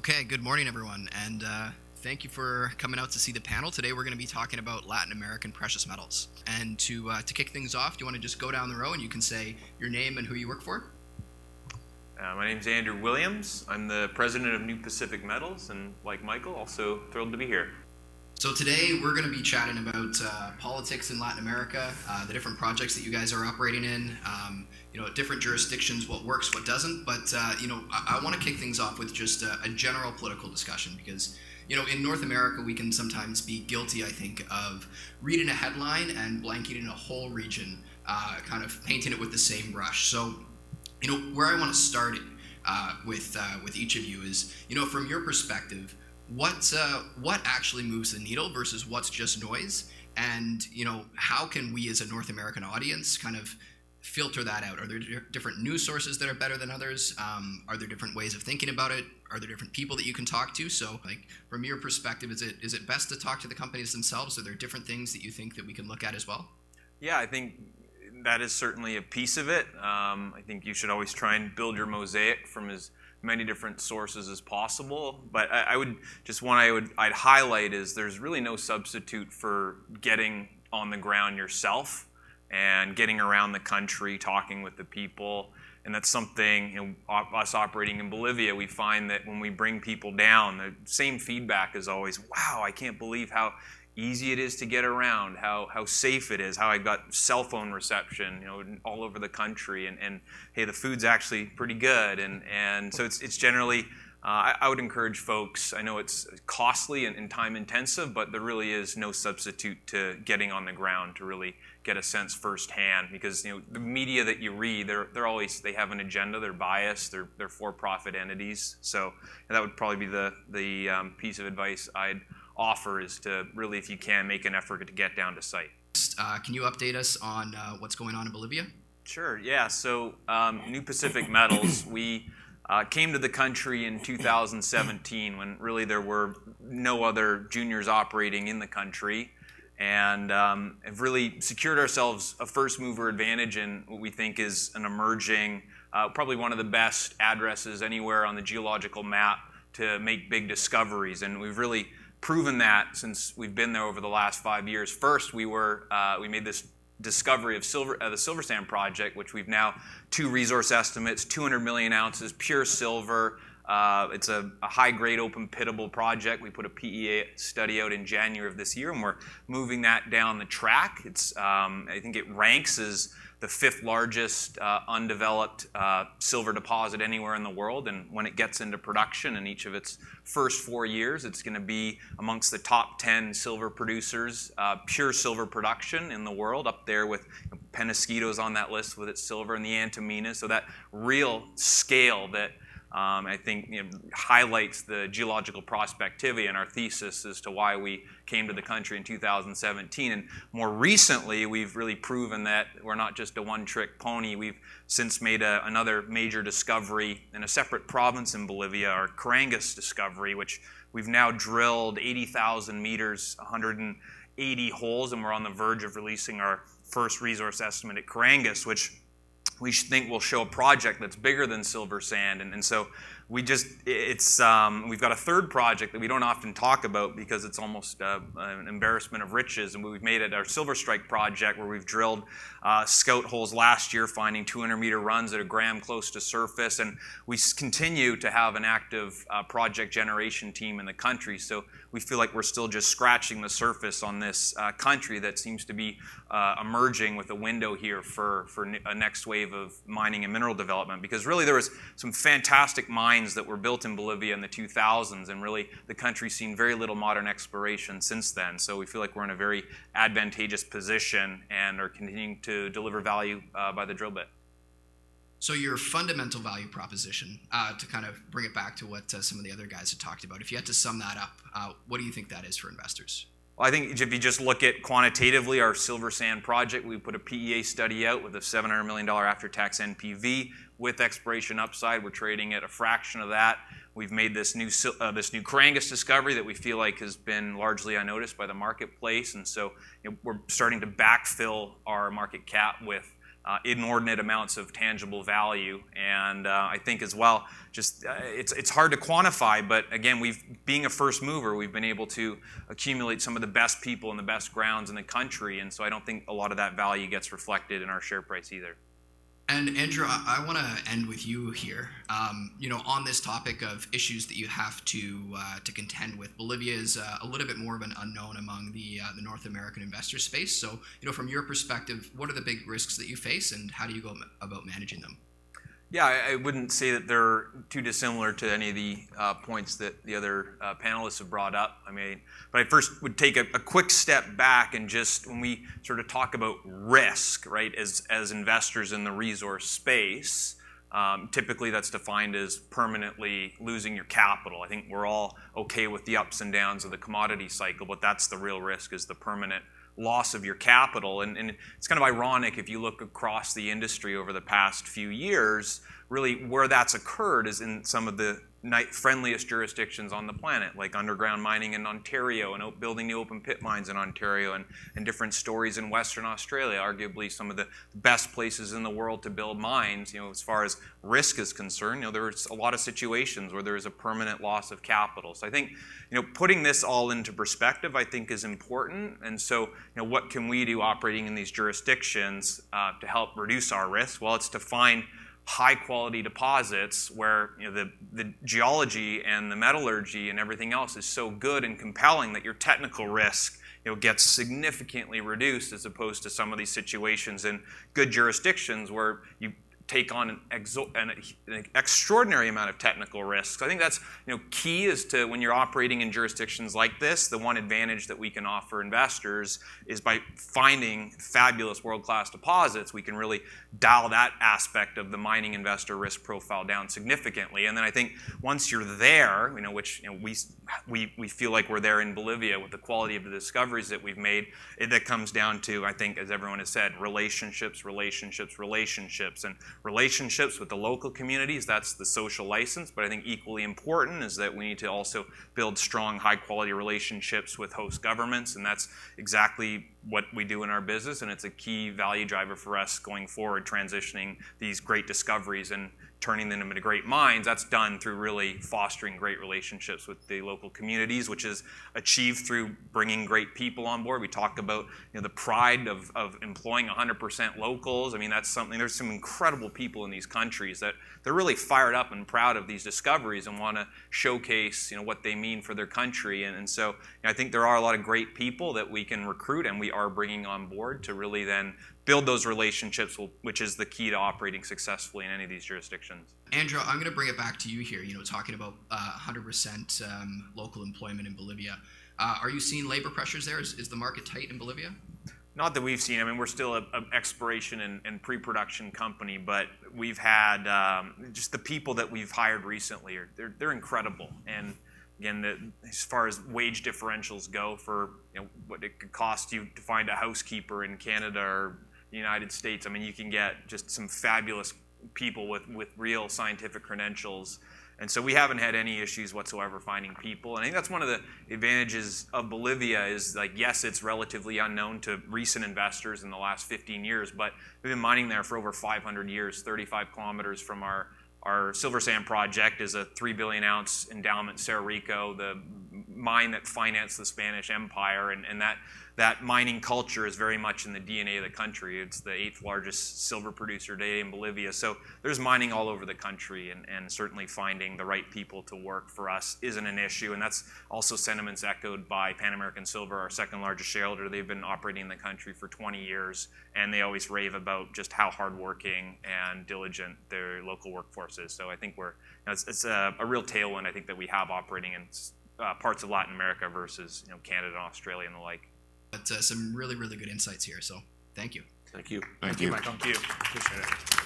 Okay, good morning, everyone, and thank you for coming out to see the panel. Today we're going to be talking about Latin American precious metals. And to kick things off, do you want to just go down the row and you can say your name and who you work for? My name is Andrew Williams. I'm the president of New Pacific Metals, and like Michael, also thrilled to be here. So today we're going to be chatting about politics in Latin America, the different projects that you guys are operating in, different jurisdictions, what works, what doesn't. But I want to kick things off with just a general political discussion because in North America we can sometimes be guilty, I think, of reading a headline and blanketing a whole region, kind of painting it with the same brush. So where I want to start it with each of you is from your perspective. What actually moves the needle versus what's just noise? And, how can we as a North American audience kind of filter that out? Are there different news sources that are better than others? Are there different ways of thinking about it? Are there different people that you can talk to? So, from your perspective, is it best to talk to the companies themselves? Are there different things that you think that we can look at as well? Yeah, I think that is certainly a piece of it. I think you should always try and build your mosaic from as many different sources as possible. But I'd highlight is there's really no substitute for getting on the ground yourself and getting around the country, talking with the people. And that's something, us operating in Bolivia, we find that when we bring people down, the same feedback is always, wow, I can't believe how easy it is to get around, how safe it is, how I got cell phone reception, all over the country, and hey, the food's actually pretty good, and so it's generally, I would encourage folks. I know it's costly and time intensive, but there really is no substitute to getting on the ground to really get a sense firsthand, because the media that you read, they have an agenda, they're biased, they're for-profit entities. So that would probably be the piece of advice I'd offer, is to really, if you can, make an effort to get down to site. Can you update us on what's going on in Bolivia? Sure, yeah. So New Pacific Metals, we came to the country in 2017 when really there were no other juniors operating in the country, and have really secured ourselves a first mover advantage in what we think is an emerging, probably one of the best addresses anywhere on the geological map to make big discoveries. And we've really proven that since we've been there over the last 5 years. First, we made this discovery of the Silver Sand project, which we've now 2 resource estimates, 200 million ounces, pure silver. It's a high-grade open pittable project. We put a PEA study out in January of this year, and we're moving that down the track. I think it ranks as the 5th largest undeveloped silver deposit anywhere in the world. And when it gets into production in each of its first 4 years, it's going to be amongst the top 10 silver producers, pure silver production in the world, up there with Penasquito's on that list with its silver, and the Antamina. So that real scale that I think highlights the geological prospectivity and our thesis as to why we came to the country in 2017. And more recently, we've really proven that we're not just a one-trick pony. We've since made another major discovery in a separate province in Bolivia, our Carangas discovery, which we've now drilled 80,000 meters, 180 holes, and we're on the verge of releasing our first resource estimate at Carangas, which we think will show a project that's bigger than Silver Sand. And so we've got a third project that we don't often talk about because it's almost an embarrassment of riches. And we've made it our Silver Strike project, where we've drilled scout holes last year, finding 200-meter runs at a gram close to surface. And we continue to have an active project generation team in the country. So we feel like we're still just scratching the surface on this country that seems to be emerging with a window here for a next wave of mining and mineral development. Because really there was some fantastic mines that were built in Bolivia in the 2000s, and really the country's seen very little modern exploration since then. So we feel like we're in a very advantageous position and are continuing to deliver value by the drill bit. So your fundamental value proposition, to kind of bring it back to what some of the other guys had talked about, if you had to sum that up, what do you think that is for investors? Well, I think if you just look at quantitatively our Silver Sand project, we put a PEA study out with a $700 million after-tax NPV with exploration upside. We're trading at a fraction of that. We've made this new Carangas discovery that we feel like has been largely unnoticed by the marketplace, and so we're starting to backfill our market cap with inordinate amounts of tangible value. And I think as well, just it's hard to quantify, but again, being a first mover, we've been able to accumulate some of the best people and the best grounds in the country, and so I don't think a lot of that value gets reflected in our share price either. And Andrew, I want to end with you here. On this topic of issues that you have to contend with, Bolivia is a little bit more of an unknown among the North American investor space. So, from your perspective, what are the big risks that you face, and how do you go about managing them? Yeah, I wouldn't say that they're too dissimilar to any of the points that the other panelists have brought up. But I first would take a quick step back and just, when we sort of talk about risk, right, as investors in the resource space, typically that's defined as permanently losing your capital. I think we're all okay with the ups and downs of the commodity cycle, but that's the real risk, is the permanent loss of your capital. And it's kind of ironic if you look across the industry over the past few years, really where that's occurred is in some of the friendliest jurisdictions on the planet, like underground mining in Ontario and building new open pit mines in Ontario, and different stories in Western Australia, arguably some of the best places in the world to build mines. As far as risk is concerned, there's a lot of situations where there is a permanent loss of capital. So I think, putting this all into perspective, I think is important. And so, what can we do operating in these jurisdictions to help reduce our risk? Well, it's to find high quality deposits where the geology and the metallurgy and everything else is so good and compelling that your technical risk gets significantly reduced, as opposed to some of these situations in good jurisdictions where you take on an extraordinary amount of technical risks. I think that's key, is to, when you're operating in jurisdictions like this, the one advantage that we can offer investors is by finding fabulous world-class deposits, we can really dial that aspect of the mining investor risk profile down significantly. And then I think once you're there, which we feel like we're there in Bolivia with the quality of the discoveries that we've made, that comes down to, I think, as everyone has said, relationships, and relationships with the local communities. That's the social license. But I think equally important is that we need to also build strong, high-quality relationships with host governments, and that's exactly what we do in our business, and it's a key value driver for us going forward, transitioning these great discoveries and turning them into great mines. That's done through really fostering great relationships with the local communities, which is achieved through bringing great people on board. We talk about the pride of employing 100% locals. That's something. There's some incredible people in these countries that they're really fired up and proud of these discoveries and want to showcase what they mean for their country. And so I think there are a lot of great people that we can recruit, and we are bringing on board to really then build those relationships, which is the key to operating successfully in any of these jurisdictions. Andrew, I'm going to bring it back to you here, talking about 100% local employment in Bolivia. Are you seeing labor pressures there? Is the market tight in Bolivia? Not that we've seen. We're still an exploration and pre-production company, but we've had just the people that we've hired recently, they're incredible. And again, as far as wage differentials go, for what it could cost you to find a housekeeper in Canada or the United States, you can get just some fabulous people with real scientific credentials. And so we haven't had any issues whatsoever finding people. And I think that's one of the advantages of Bolivia is, yes, it's relatively unknown to recent investors in the last 15 years, but we've been mining there for over 500 years, 35 kilometers from our silver sand project is a 3 billion ounce endowment, Cerro Rico, the mine that financed the Spanish Empire, and that mining culture is very much in the DNA of the country. It's the 8th largest silver producer today in Bolivia. So there's mining all over the country, and certainly finding the right people to work for us isn't an issue. And that's also sentiments echoed by Pan American Silver, our second largest shareholder. They've been operating in the country for 20 years, and they always rave about just how hardworking and diligent their local workforce is. So I think it's a real tailwind, I think, that we have operating in parts of Latin America versus Canada and Australia and the like. But some really, really good insights here. So thank you. Thank you. Thank you. Appreciate it.